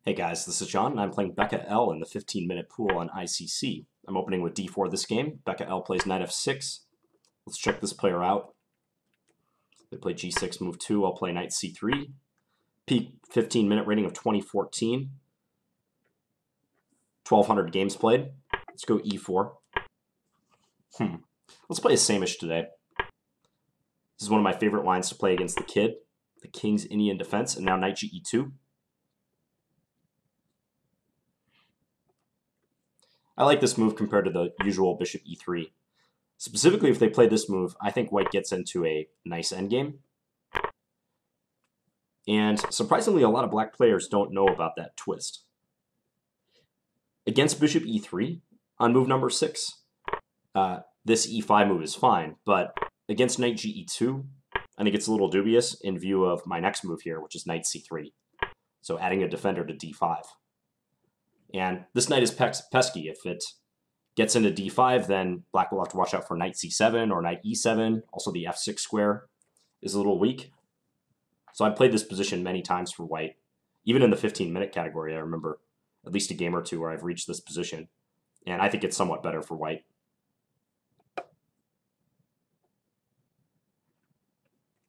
Hey guys, this is John, and I'm playing BeccaL in the 15-minute pool on ICC. I'm opening with d4 this game. BeccaL plays knight f6. Let's check this player out. They play g6, move 2. I'll play knight c3. Peak 15-minute rating of 2014. 1,200 games played. Let's go e4. Let's play a Samisch today. This is one of my favorite lines to play against the kid. The king's Indian defense, and now knight ge2. I like this move compared to the usual bishop e3. Specifically, if they play this move, I think white gets into a nice endgame. And surprisingly, a lot of black players don't know about that twist. Against bishop e3 on move number 6, this e5 move is fine, but against knight ge2, I think it's a little dubious in view of my next move here, which is knight c3. So adding a defender to d5. And this knight is pesky. If it gets into d5, then black will have to watch out for knight c7 or knight e7. Also, the f6 square is a little weak. So I've played this position many times for white. Even in the 15-minute category, I remember at least a game or two where I've reached this position. And I think it's somewhat better for white.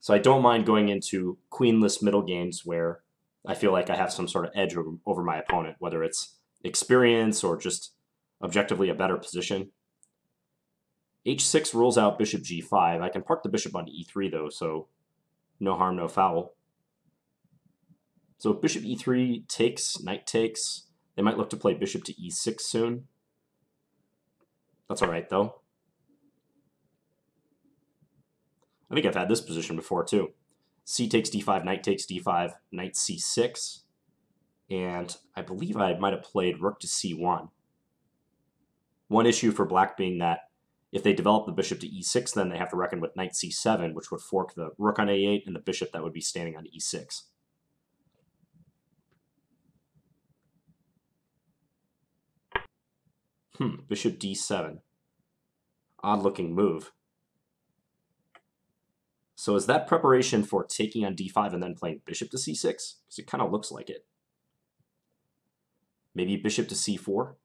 So I don't mind going into queenless middle games where I feel like I have some sort of edge over my opponent, whether it's experience or just objectively a better position. h6 rules out bishop g5. I can park the bishop on e3 though, so no harm, no foul. So bishop e3 takes, knight takes. They might look to play bishop to e6 soon. That's all right though. I think I've had this position before too. C takes d5, knight takes d5, knight c6. And I believe I might have played rook to c1. One issue for black being that if they develop the bishop to e6, then they have to reckon with knight c7, which would fork the rook on a8 and the bishop that would be standing on e6. Bishop d7. Odd-looking move. So is that preparation for taking on d5 and then playing bishop to c6? Because it kind of looks like it. Maybe bishop to c4,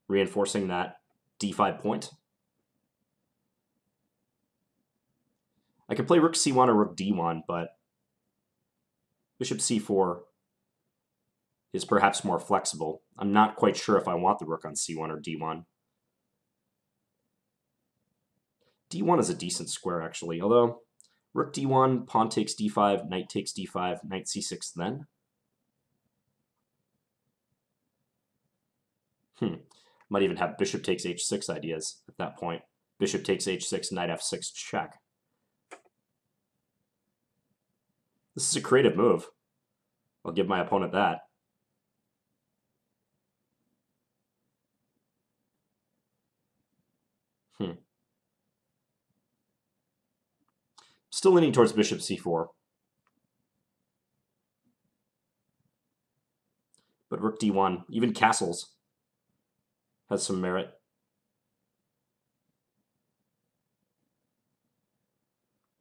reinforcing that d5 point. I could play rook c1 or rook d1, but bishop c4 is perhaps more flexible. I'm not quite sure if I want the rook on c1 or d1. d1 is a decent square, actually, although rook d1, pawn takes d5, knight takes d5, knight c6 then. Might even have bishop takes h6 ideas at that point. Bishop takes h6, knight f6, check. This is a creative move. I'll give my opponent that. Still leaning towards bishop c4. But rook d1, even castles, has some merit.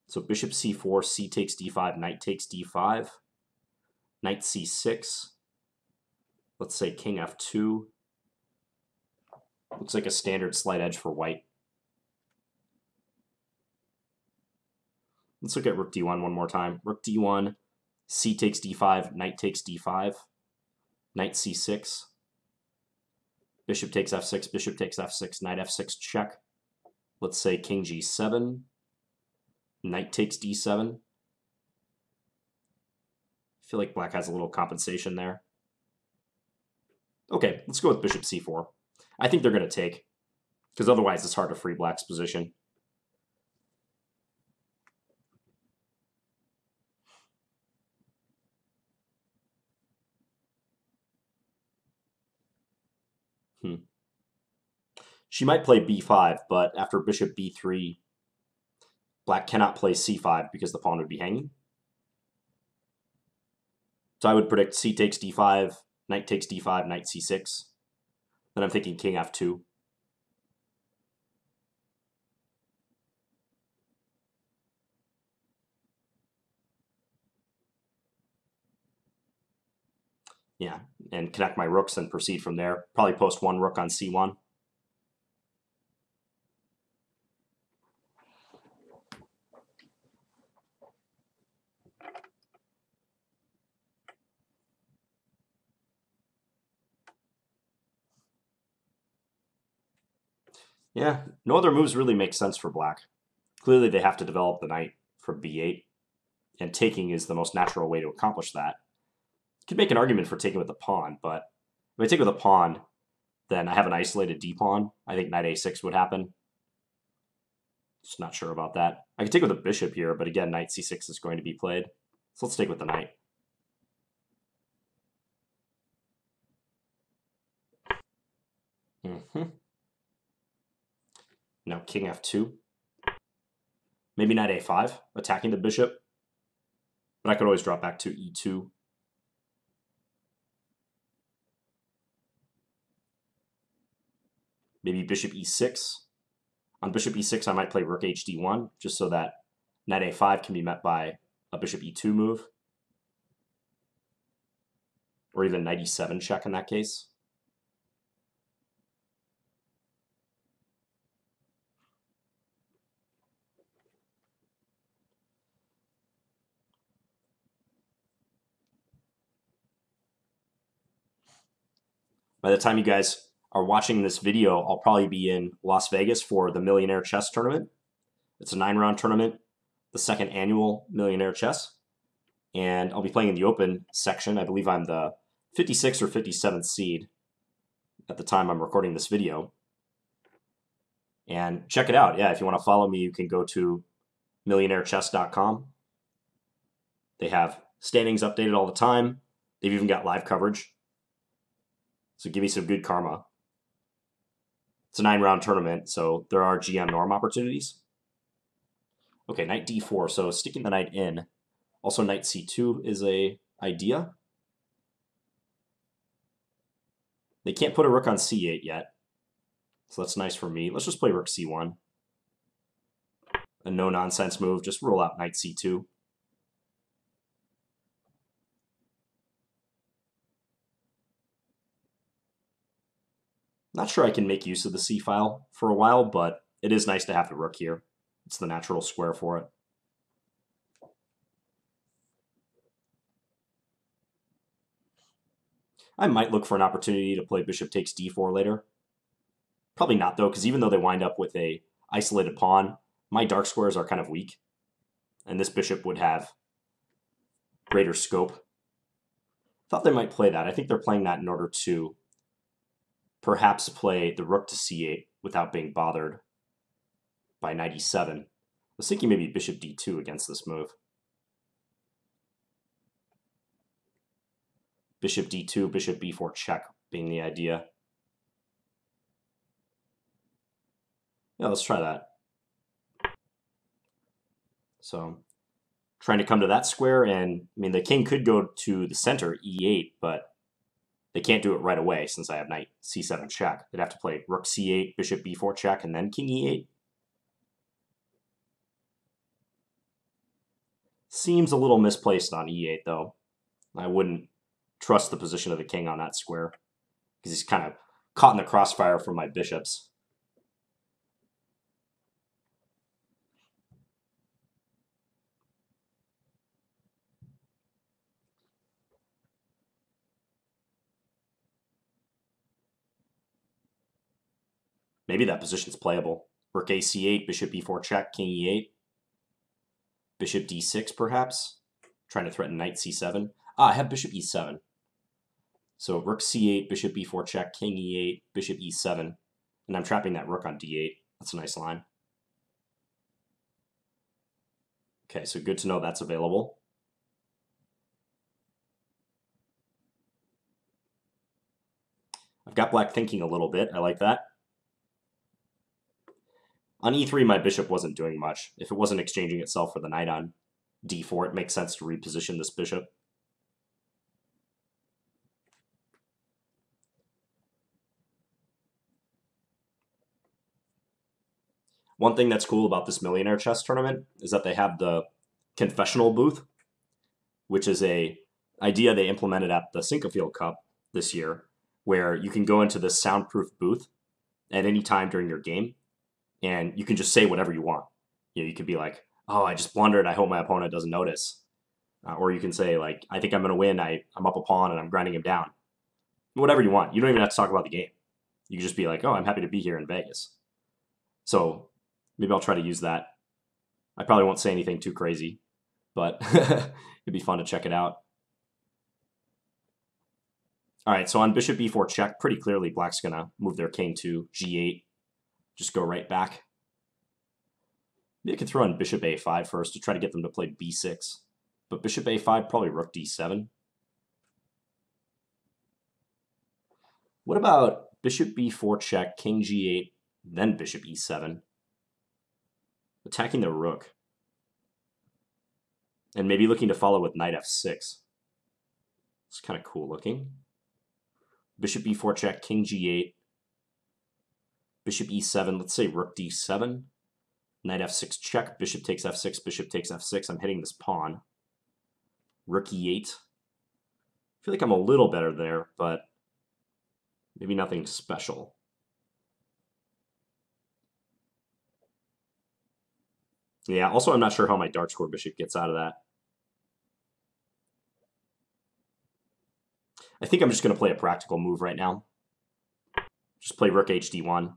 So bishop c4, c takes d5, knight takes d5, knight c6. Let's say king f2. Looks like a standard slight edge for white. Let's look at rook d1 one more time. Rook d1, c takes d5, knight takes d5, knight c6. Bishop takes f6, bishop takes f6, knight f6, check. Let's say king g7, knight takes d7. I feel like black has a little compensation there. Okay, let's go with bishop c4. I think they're going to take, because otherwise it's hard to free black's position. She might play b5, but after bishop b3, black cannot play c5 because the pawn would be hanging. So I would predict c takes d5, knight takes d5, knight c6. Then I'm thinking king f2. Yeah, and connect my rooks and proceed from there. Probably post one rook on c1. Yeah, no other moves really make sense for black. Clearly they have to develop the knight from b8, and taking is the most natural way to accomplish that. You could make an argument for taking with the pawn, but if I take with a pawn, then I have an isolated d-pawn. I think knight a6 would happen. Just not sure about that. I could take with a bishop here, but again, knight c6 is going to be played. So let's take with the knight. Now king f2. Maybe knight a5, attacking the bishop. But I could always drop back to e2. Maybe bishop e6. On bishop e6, I might play rook hd1, just so that knight a5 can be met by a bishop e2 move. Or even knight e7 check in that case. By the time you guys are watching this video, I'll probably be in Las Vegas for the Millionaire Chess Tournament. It's a 9-round tournament, the second annual Millionaire Chess. And I'll be playing in the open section. I believe I'm the 56th or 57th seed at the time I'm recording this video. And check it out. Yeah, if you want to follow me, you can go to millionairechess.com. They have standings updated all the time. They've even got live coverage. So give me some good karma. It's a 9-round tournament, so there are GM norm opportunities. Okay, knight d4, so sticking the knight in. Also, knight c2 is a idea. They can't put a rook on c8 yet, so that's nice for me. Let's just play rook c1. A no-nonsense move, just roll out knight c2. Not sure I can make use of the c-file for a while, but it is nice to have the rook here. It's the natural square for it. I might look for an opportunity to play bishop takes d4 later. Probably not, though, because even though they wind up with a isolated pawn, my dark squares are kind of weak, and this bishop would have greater scope. Thought they might play that. I think they're playing that in order to perhaps play the rook to c8 without being bothered by knight e7. I was thinking maybe bishop d2 against this move. Bishop d2, bishop b4 check being the idea. Yeah, let's try that. So trying to come to that square, and I mean the king could go to the center, e8, but they can't do it right away since I have knight c7 check. They'd have to play rook c8, bishop b4 check, and then king e8. Seems a little misplaced on e8, though. I wouldn't trust the position of the king on that square, because he's kind of caught in the crossfire from my bishops. Maybe that position's playable. Rook ac8, bishop b4 check, king e8. Bishop d6, perhaps? Trying to threaten knight c7. Ah, I have bishop e7. So rook c8, bishop b4 check, king e8, bishop e7. And I'm trapping that rook on d8. That's a nice line. Okay, so good to know that's available. I've got black thinking a little bit. I like that. On e3, my bishop wasn't doing much. If it wasn't exchanging itself for the knight on d4, it makes sense to reposition this bishop. One thing that's cool about this Millionaire Chess Tournament is that they have the confessional booth, which is a idea they implemented at the Sinquefield Cup this year, where you can go into this soundproof booth at any time during your game, and you can just say whatever you want. You could be like, "Oh, I just blundered. I hope my opponent doesn't notice," or you can say like, "I think I'm going to win. I'm up a pawn and I'm grinding him down." Whatever you want. You don't even have to talk about the game. You can just be like, "Oh, I'm happy to be here in Vegas." So maybe I'll try to use that. I probably won't say anything too crazy, but it'd be fun to check it out. All right, so on bishop b4 check, pretty clearly black's going to move their king to g8, just go right back. Maybe I could throw in bishop a5 first to try to get them to play b6. But bishop a5, probably rook d7. What about bishop b4 check, king g8, then bishop e7? Attacking the rook. And maybe looking to follow with knight f6. It's kind of cool looking. Bishop b4 check, king g8, bishop e7, let's say rook d7, knight f6 check, bishop takes f6, bishop takes f6. I'm hitting this pawn. Rook e8. I feel like I'm a little better there, but maybe nothing special. Yeah, also I'm not sure how my dark square bishop gets out of that. I think I'm just going to play a practical move right now. Just play rook hd1.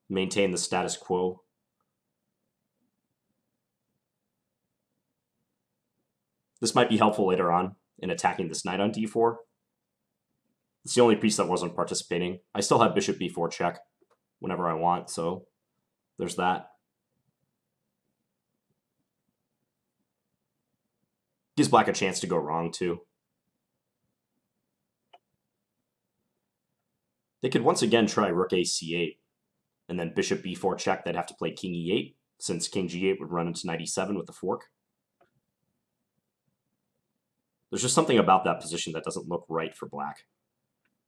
Maintain the status quo. This might be helpful later on in attacking this knight on d4. It's the only piece that wasn't participating. I still have bishop b4 check whenever I want, so there's that. Gives black a chance to go wrong, too. They could once again try rook a c8, and then bishop b4 check. They'd have to play king e8, since king g8 would run into knight e7 with the fork. There's just something about that position that doesn't look right for black.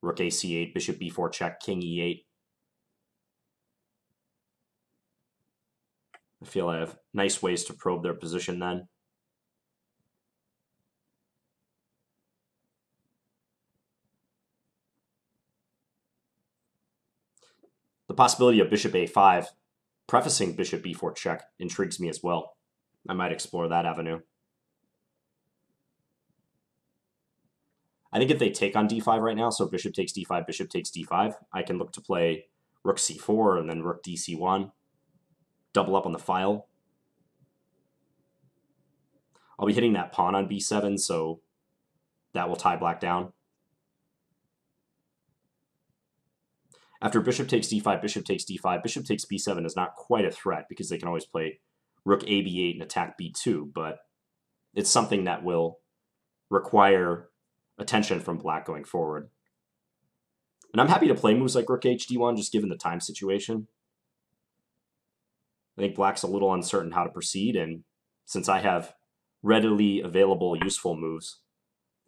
Rook a c8, bishop b4 check, king e8. I feel I have nice ways to probe their position then. The possibility of bishop a5 prefacing bishop b4 check intrigues me as well. I might explore that avenue. I think if they take on d5 right now, so bishop takes d5, bishop takes d5, I can look to play rook c4 and then rook dc1, double up on the file. I'll be hitting that pawn on b7, so that will tie black down. After bishop takes d5, bishop takes d5, bishop takes b7 is not quite a threat because they can always play rook a b8 and attack b2, but it's something that will require attention from black going forward. And I'm happy to play moves like rook hd1 just given the time situation. I think black's a little uncertain how to proceed, and since I have readily available useful moves,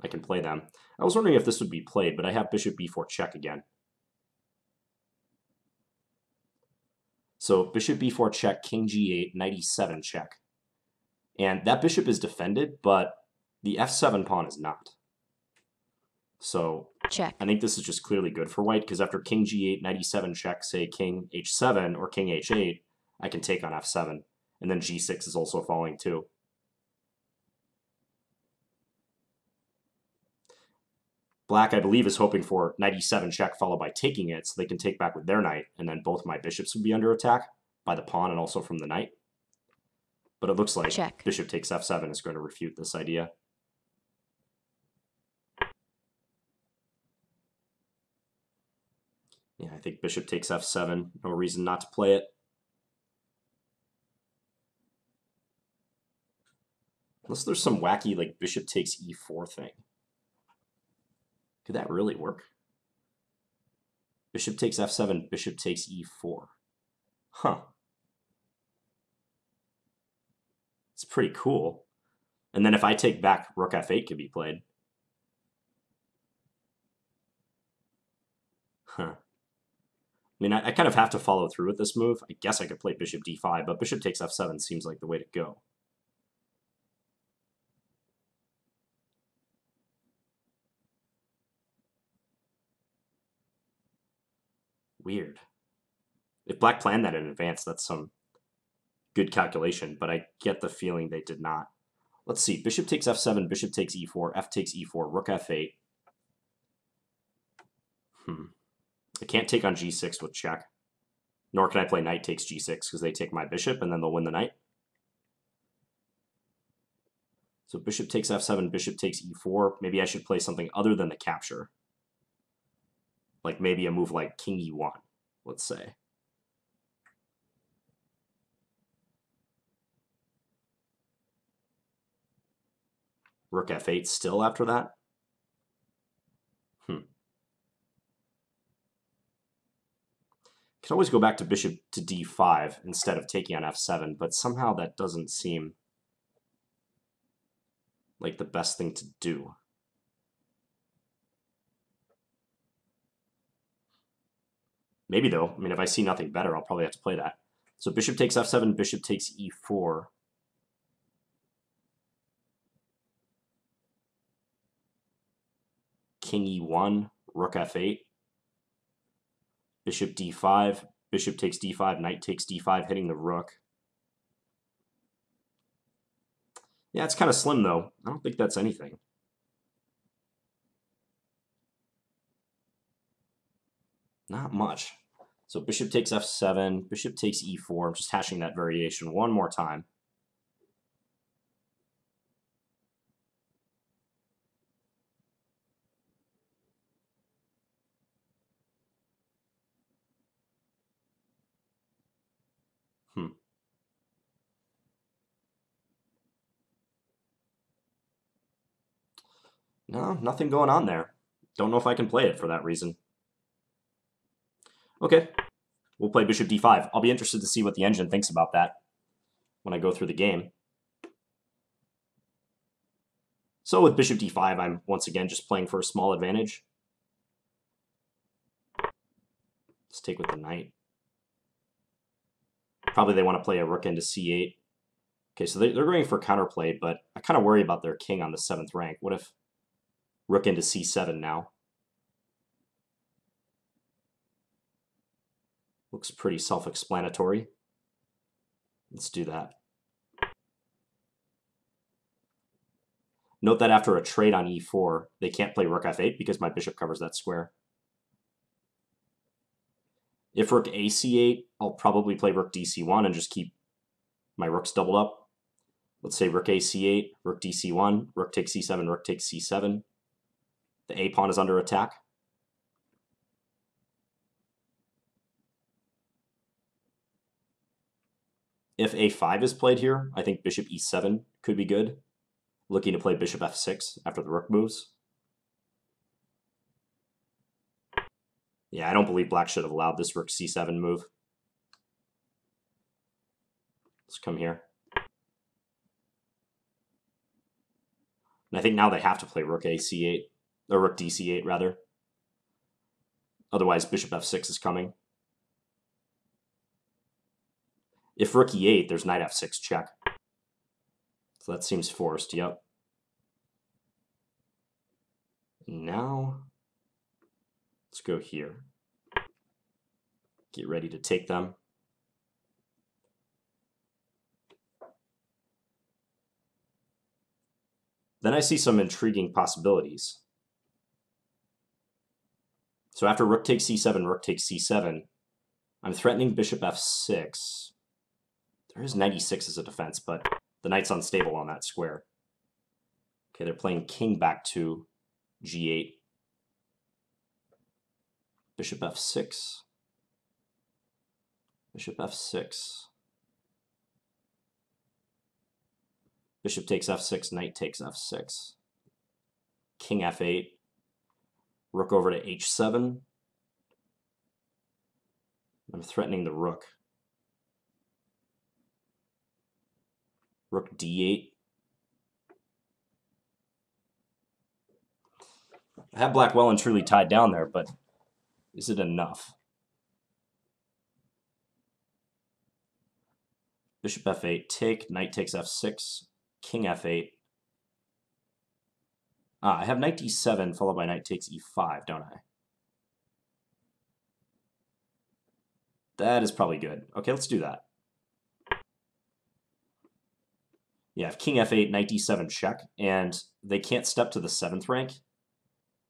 I can play them. I was wondering if this would be played, but I have bishop b4 check again. So bishop b4 check, king g8, knight e7 check. And that bishop is defended, but the f7 pawn is not. So check. I think this is just clearly good for white, because after king g8, knight e7 check, say king h7 or king h8, I can take on f7. And then g6 is also falling too. Black, I believe, is hoping for knight e7 check followed by taking it, so they can take back with their knight, and then both my bishops would be under attack by the pawn and also from the knight. But it looks like check. Bishop takes f7 is going to refute this idea. Yeah, I think bishop takes f7. No reason not to play it. Unless there's some wacky, like, bishop takes e4 thing. Could that really work? Bishop takes f7, bishop takes e4. Huh. It's pretty cool. And then if I take back, rook f8 could be played. Huh. I mean, I kind of have to follow through with this move. I guess I could play bishop d5, but bishop takes f7 seems like the way to go. Weird. If black planned that in advance, that's some good calculation, but I get the feeling they did not. Let's see. Bishop takes f7, bishop takes e4, f takes e4, rook f8. I can't take on g6 with check. Nor can I play knight takes g6 because they take my bishop and then they'll win the knight. So bishop takes f7, bishop takes e4. Maybe I should play something other than the capture. Like maybe a move like king e1, let's say. Rook f8 still after that? Can always go back to bishop to d5 instead of taking on f7, but somehow that doesn't seem like the best thing to do. Maybe though, I mean, if I see nothing better, I'll probably have to play that. So bishop takes f7, bishop takes e4. King e1, rook f8. Bishop d5, bishop takes d5, knight takes d5, hitting the rook. Yeah, it's kind of slim though. I don't think that's anything. Not much. So bishop takes f7, bishop takes e4. I'm just hashing that variation one more time. No, nothing going on there. Don't know if I can play it for that reason. Okay, we'll play bishop d5. I'll be interested to see what the engine thinks about that when I go through the game. So with bishop d5, I'm once again just playing for a small advantage. Let's take with the knight. Probably they want to play a rook into c8. Okay, so they're going for counterplay, but I kind of worry about their king on the 7th rank. What if rook into c7 now? Looks pretty self-explanatory. Let's do that. Note that after a trade on e4, they can't play rook f8 because my bishop covers that square. If rook ac8, I'll probably play rook dc1 and just keep my rooks doubled up. Let's say rook ac8, rook dc1, rook takes c7, rook takes c7. The a pawn is under attack. If a5 is played here, I think bishop e7 could be good. Looking to play bishop f6 after the rook moves. Yeah, I don't believe black should have allowed this rook c7 move. Let's come here. And I think now they have to play rook ac8, or rook dc8 rather. Otherwise bishop f6 is coming. If rook e8, there's knight f6 check. So that seems forced, yep. Now, let's go here. Get ready to take them. Then I see some intriguing possibilities. So after rook takes c7, rook takes c7, I'm threatening bishop f6. There is knight e6 as a defense, but the knight's unstable on that square. Okay, they're playing king back to g8. Bishop f6. Bishop f6. Bishop takes f6, knight takes f6. King f8. Rook over to h7. I'm threatening the rook. Rook d8. I have black well and truly tied down there, but is it enough? Bishop f8, take, knight takes f6, king f8. I have knight d7 followed by knight takes e5, don't I? That is probably good. Okay, let's do that. Yeah, if king f8, knight d7 check, and they can't step to the 7th rank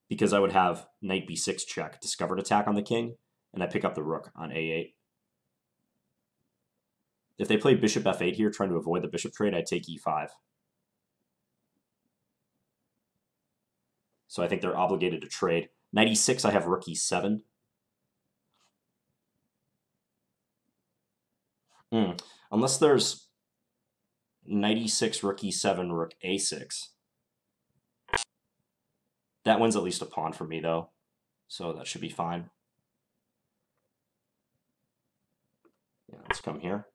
because I would have knight b6 check, discovered attack on the king, and I pick up the rook on a8. If they play bishop f8 here, trying to avoid the bishop trade, I take e5. So I think they're obligated to trade. Knight e6, I have rook e7. Unless there's knight e6, rook e7, rook a6. That wins at least a pawn for me, though. So that should be fine. Yeah, let's come here.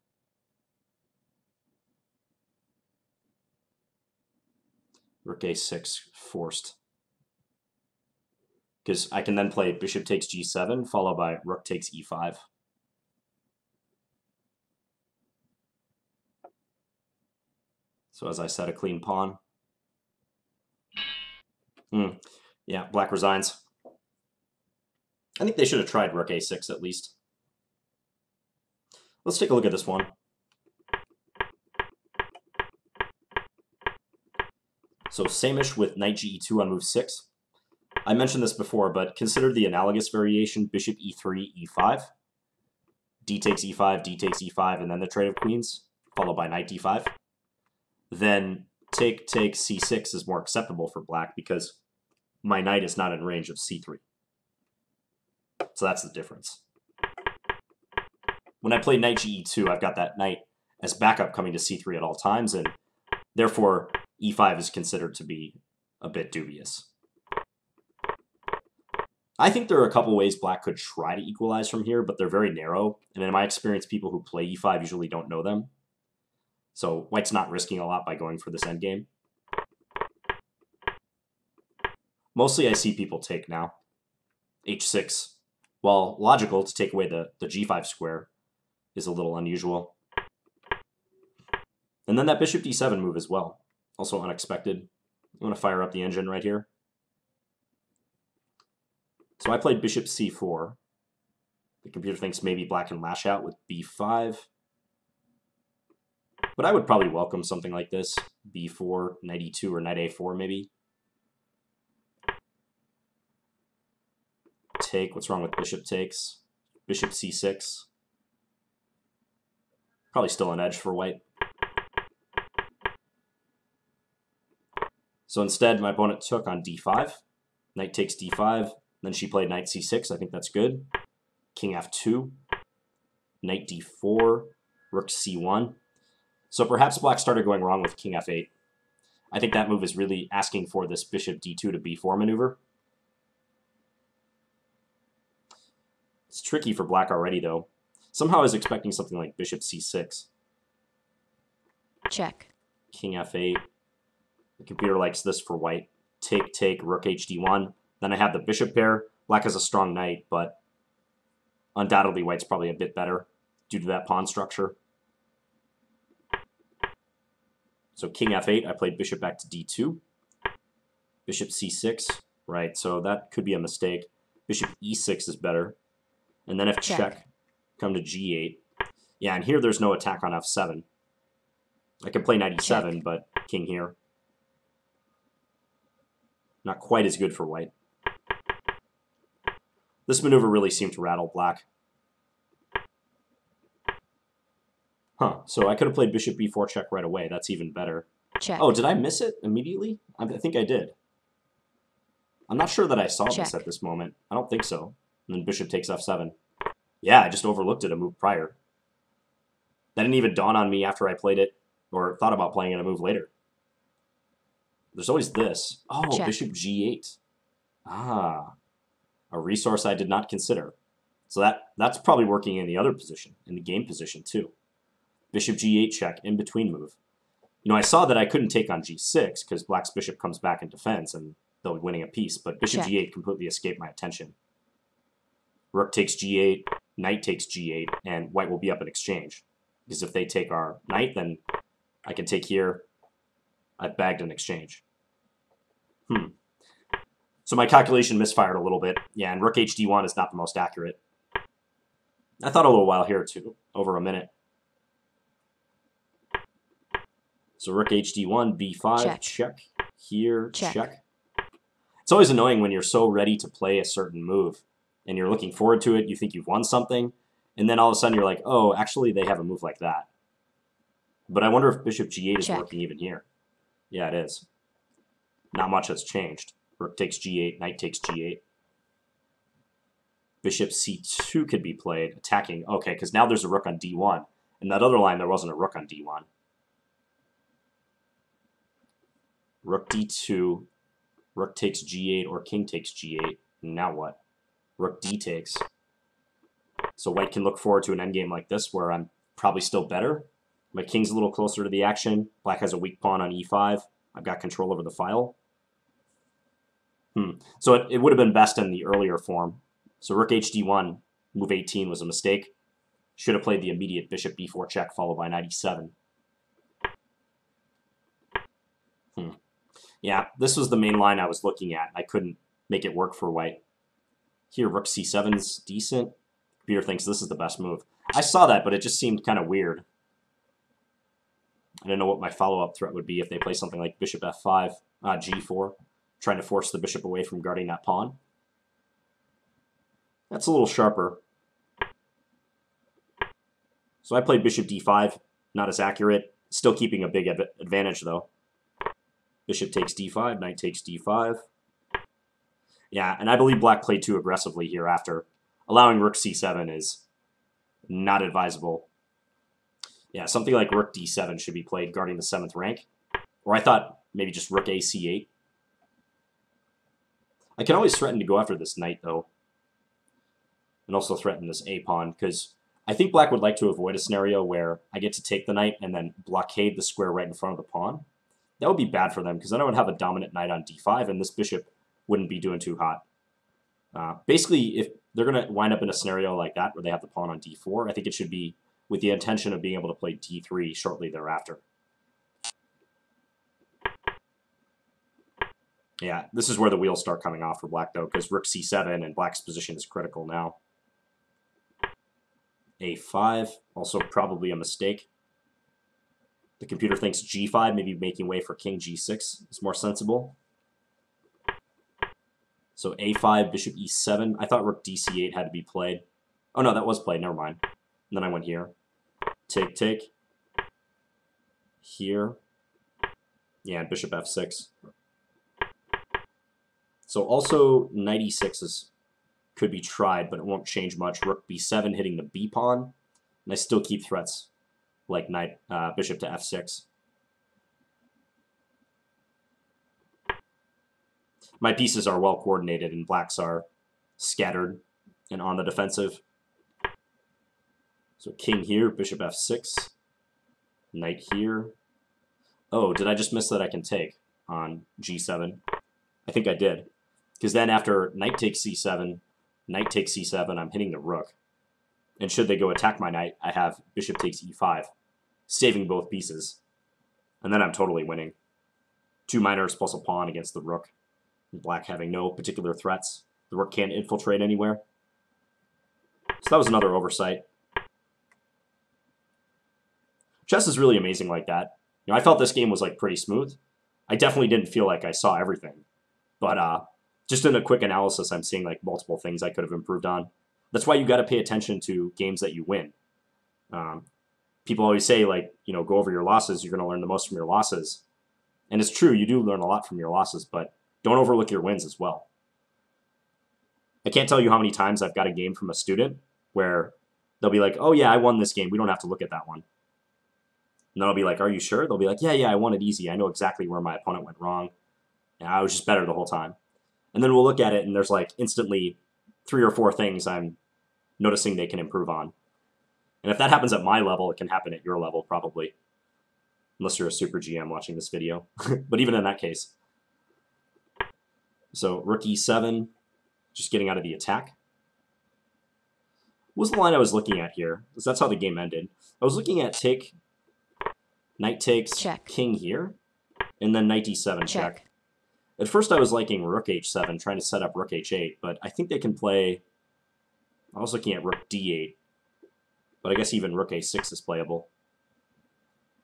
Rook a6 forced. Because I can then play bishop takes g7, followed by rook takes e5. So as I said, a clean pawn. Yeah, black resigns. I think they should have tried rook a6 at least. Let's take a look at this one. So Samisch with knight ge2 on move 6. I mentioned this before, but consider the analogous variation bishop e3, e5. D takes e5, d takes e5, and then the trade of queens, followed by knight d5. Then take c6 is more acceptable for black because my knight is not in range of c3. So that's the difference. When I play knight ge2, I've got that knight as backup coming to c3 at all times, and therefore e5 is considered to be a bit dubious. I think there are a couple ways black could try to equalize from here, but they're very narrow, and in my experience, people who play e5 usually don't know them. So white's not risking a lot by going for this endgame. Mostly I see people take now. h6, while logical to take away the g5 square, is a little unusual. And then that bishop d7 move as well, also unexpected. I'm going to fire up the engine right here. So I played bishop c4. The computer thinks maybe black can lash out with b5. But I would probably welcome something like this. b4, knight e2, or knight a4 maybe. Take. What's wrong with bishop takes? Bishop c6. Probably still an edge for white. So instead, my opponent took on d5. Knight takes d5. Then she played knight c6. I think that's good. King f2. Knight d4. Rook c1. So perhaps black started going wrong with king f8. I think that move is really asking for this bishop d2 to b4 maneuver. It's tricky for black already, though. Somehow I was expecting something like bishop c6. Check. King f8. The computer likes this for white. Take, rook hd1. Then I have the bishop pair. Black has a strong knight, but undoubtedly white's probably a bit better due to that pawn structure. So king f8, I played bishop back to d2. Bishop c6, right, so that could be a mistake. Bishop e6 is better. And then if check, come to g8. Yeah, and here there's no attack on f7. I could play knight e7, check. But king here. Not quite as good for white. This maneuver really seemed to rattle black. So I could have played bishop b4 check right away. That's even better. Check. Oh, did I miss it immediately? I think I did. I'm not sure that I saw this at this moment. I don't think so. And then bishop takes f7. Yeah, I just overlooked it a move prior. That didn't even dawn on me after I played it, or thought about playing it a move later. There's always this. Oh, check. Bishop g8. Ah, a resource I did not consider. So that's probably working in the other position, in the game position too. Bishop g8 check, in between move. You know, I saw that I couldn't take on g6 because black's bishop comes back in defense and they'll be winning a piece, but bishop g8 completely escaped my attention. Rook takes g8, knight takes g8, and white will be up in exchange. Because if they take our knight, then I can take here. I've bagged an exchange. So my calculation misfired a little bit. Yeah, and rook hd1 is not the most accurate. I thought a little while here, too. Over a minute. So rook hd1, b5, check. Here, check. It's always annoying when you're so ready to play a certain move, and you're looking forward to it, you think you've won something, and then all of a sudden you're like, oh, actually they have a move like that. But I wonder if bishop g8 is working even here. Yeah, it is. Not much has changed. Rook takes g8, knight takes g8. Bishop c2 could be played, attacking. Okay, because now there's a rook on d1. In that other line, there wasn't a rook on d1. Rook d2, rook takes g8, or king takes g8. Now what? Rook d takes. So white can look forward to an endgame like this, where I'm probably still better. My king's a little closer to the action. Black has a weak pawn on e5. I've got control over the file. So it would have been best in the earlier form. So rook hd1, move 18 was a mistake. Should have played the immediate bishop b4 check, followed by knight e7. Yeah, this was the main line I was looking at. I couldn't make it work for white. Here, rook c7's decent. Computer thinks this is the best move. I saw that, but it just seemed kind of weird. I didn't know what my follow-up threat would be if they play something like bishop f5, g4, trying to force the bishop away from guarding that pawn. That's a little sharper. So I played bishop d5, not as accurate. Still keeping a big advantage, though. Bishop takes d5, knight takes d5. Yeah, and I believe black played too aggressively here after. Allowing rook c7 is not advisable. Yeah, something like rook d7 should be played, guarding the 7th rank. Or I thought maybe just rook a c8. I can always threaten to go after this knight, though. And also threaten this a-pawn, because I think black would like to avoid a scenario where I get to take the knight and then blockade the square right in front of the pawn. That would be bad for them, because then I would have a dominant knight on d5, and this bishop wouldn't be doing too hot. Basically, if they're going to wind up in a scenario like that, where they have the pawn on d4, I think it should be with the intention of being able to play d3 shortly thereafter. Yeah, this is where the wheels start coming off for black, though, because rook c7 and black's position is critical now. a5, also probably a mistake. The computer thinks g5, maybe making way for king g6 is more sensible. So a5, bishop e7. I thought rook dc8 had to be played. Oh, no, that was played. Never mind. And then I went here. Take, take. Here. Yeah, and bishop f6. So also knight e6 could be tried, but it won't change much. Rook b7 hitting the b pawn. And I still keep threats like knight, bishop to f6. My pieces are well coordinated and black's are scattered and on the defensive. So king here, bishop f6, knight here. Oh, did I just miss that I can take on g7? I think I did. Because then after knight takes c7, knight takes c7, I'm hitting the rook. And should they go attack my knight, I have bishop takes e5, saving both pieces. And then I'm totally winning. 2 minors plus a pawn against the rook. And black having no particular threats. The rook can't infiltrate anywhere. So that was another oversight. Chess is really amazing like that. You know, I felt this game was like pretty smooth. I definitely didn't feel like I saw everything. But just in a quick analysis, I'm seeing like multiple things I could have improved on. That's why you got to pay attention to games that you win. People always say, like, you know, go over your losses. You're going to learn the most from your losses. And it's true, you do learn a lot from your losses, but don't overlook your wins as well. I can't tell you how many times I've got a game from a student where they'll be like, oh yeah, I won this game. We don't have to look at that one. And then I'll be like, are you sure? They'll be like, yeah, I won it easy. I know exactly where my opponent went wrong. And I was just better the whole time. And then we'll look at it, and there's like instantly 3 or 4 things I'm noticing they can improve on. And if that happens at my level, it can happen at your level probably. Unless you're a super GM watching this video. But even in that case. So rook e7, just getting out of the attack. What was the line I was looking at here? Because that's how the game ended. I was looking at take, knight takes, check. King here, and then knight d7 check. At first I was liking rook h7, trying to set up rook h8, but I think they can play... I was looking at rook d8. But I guess even rook a6 is playable.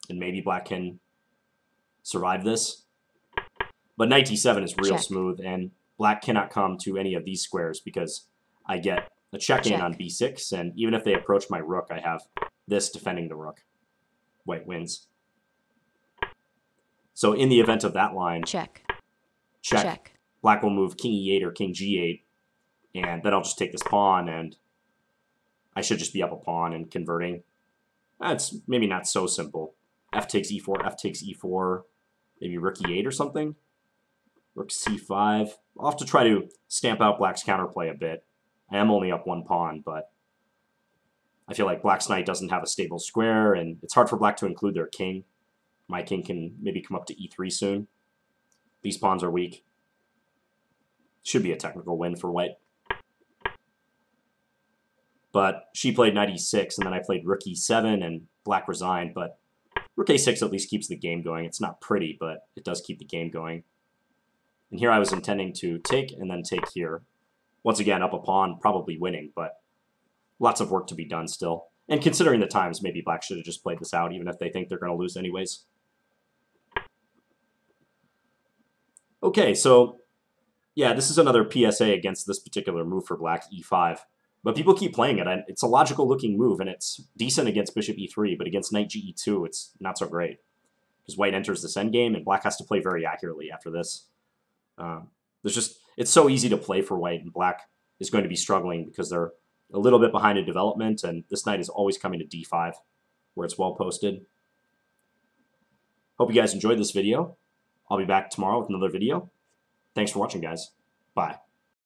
And maybe black can survive this. But knight d7 is real smooth, and black cannot come to any of these squares because I get a check-in on b6, and even if they approach my rook, I have this defending the rook. White wins. So in the event of that line, check. Black will move king e8 or king g8, and then I'll just take this pawn, and I should just be up a pawn and converting. That's maybe not so simple. F takes e4, F takes e4, maybe rook e8 or something. Rook c5. I'll have to try to stamp out black's counterplay a bit. I am only up one pawn, but I feel like black's knight doesn't have a stable square, and it's hard for black to include their king. My king can maybe come up to e3 soon. These pawns are weak. Should be a technical win for white. But she played knight e6, and then I played rook e7, and black resigned, but rook a6 at least keeps the game going. It's not pretty, but it does keep the game going. And here I was intending to take and then take here. Once again, up a pawn, probably winning, but lots of work to be done still. And considering the times, maybe black should have just played this out, even if they think they're going to lose anyways. Okay, so yeah, this is another PSA against this particular move for black, e5. But people keep playing it. It's a logical-looking move, and it's decent against bishop e3, but against knight ge2, it's not so great. Because white enters this endgame, and black has to play very accurately after this. It's so easy to play for white, and black is going to be struggling because they're a little bit behind in development, and this knight is always coming to d5, where it's well posted. Hope you guys enjoyed this video. I'll be back tomorrow with another video. Thanks for watching, guys. Bye.